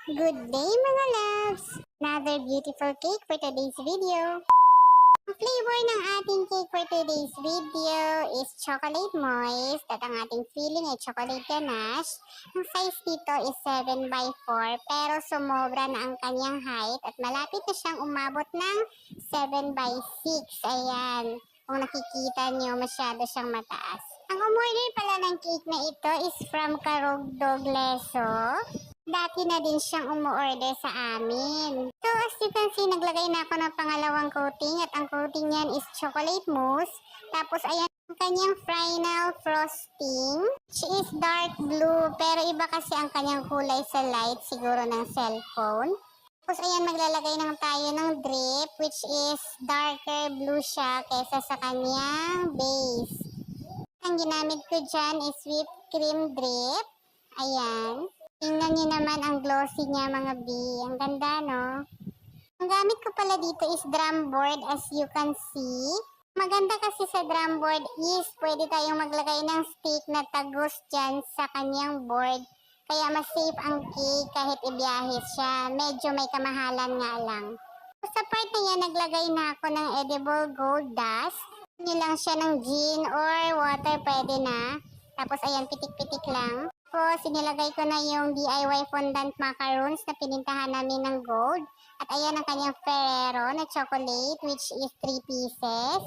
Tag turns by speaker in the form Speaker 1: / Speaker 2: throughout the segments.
Speaker 1: Good day mga loves! Another beautiful cake for today's video. Ang flavor ng ating cake for today's video is chocolate moist at ang ating filling ay chocolate ganache. Ang size dito is 7 by 4 pero sumobra na ang kanyang height at malapit na siyang umabot ng 7 by 6. Ayan, kung nakikita nyo masyado siyang mataas. Ang umorder pala ng cake na ito is from Carugdog Leso. Dati na din siyang umu-order sa amin. So as you can see, naglagay na ako ng pangalawang coating at ang coating niyan is chocolate mousse. Tapos ayan ang kanyang final frosting, which is dark blue. Pero iba kasi ang kanyang kulay sa light, siguro ng cellphone. Tapos ayan, maglalagay lang tayo ng drip, which is darker blue siya kaysa sa kanyang base. Ang ginamit ko dyan is whipped cream drip. Ayan. Tingnan niyo naman ang glossy niya mga B. Ang ganda, no? Ang gamit ko pala dito is drum board as you can see. Maganda kasi sa drum board is pwede tayong maglagay ng stick na tagos dyan sa kanyang board. Kaya mas safe ang cake kahit ibiyahe siya. Medyo may kamahalan nga lang. Sa part na yan, naglagay na ako ng edible gold dust. Nyo lang siya ng gin or water, pwede na. Tapos ayan, pitik-pitik lang. Tapos sinilagay ko na yung DIY fondant macaroons na pinintahan namin ng gold. At ayan ang kanyang Ferrero na chocolate, which is 3 pieces.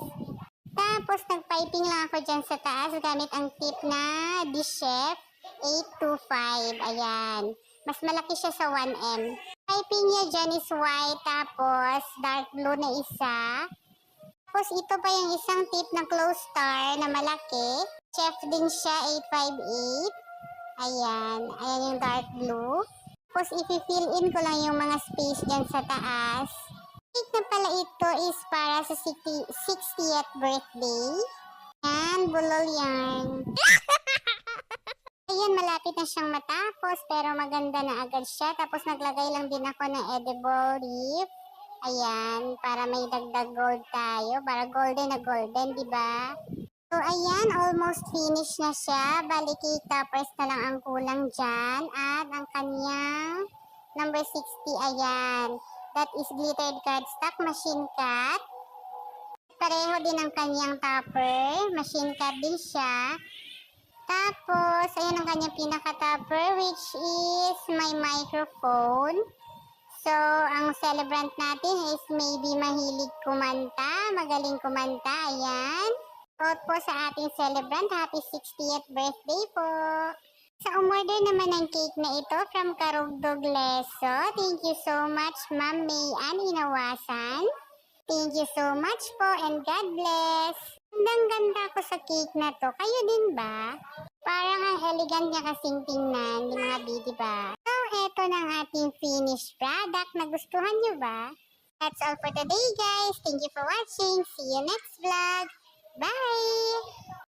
Speaker 1: Tapos nagpiping lang ako dyan sa taas gamit ang tip na D-Chef 825. Ayan. Mas malaki siya sa 1M. Piping niya dyan is white, tapos dark blue na isa. Tapos ito pa yung isang tip na close star na malaki. Chef din siya, 858. Ayan. Ayan yung dark blue. Tapos i-fill in ko lang yung mga space dyan sa taas. Cake na pala ito is para sa 60th birthday. Ayan, bulol yarn. Ayan, malapit na siyang matapos pero maganda na agad siya. Tapos naglagay lang din ako ng edible leaf. Ayan, para may dagdag gold tayo. Para golden na golden, di ba? So, ayan, almost finished na siya. Bali, cake toppers na lang ang kulang dyan. At ang kanyang number 60, ayan. That is glittered cardstock machine cut. Pareho din ang kanyang topper. Machine cut din siya. Tapos, ayan ang kanyang pinaka-topper, which is my microphone. So, ang celebrant natin is maybe mahilig kumanta, magaling kumanta, ayan. Out po sa ating celebrant, happy 60th birthday po. Sa umorder naman ng cake na ito from Carugdog Leso, thank you so much Ma'am May Ann Inawasan. Thank you so much po and God bless. Gandang-ganda ko sa cake na to, kayo din ba? Parang ang elegant niya kasing tingnan, yung mga bidi ba? So, eto na ang ating finished product. Nagustuhan nyo ba? That's all for today guys. Thank you for watching. See you next vlog. Bye!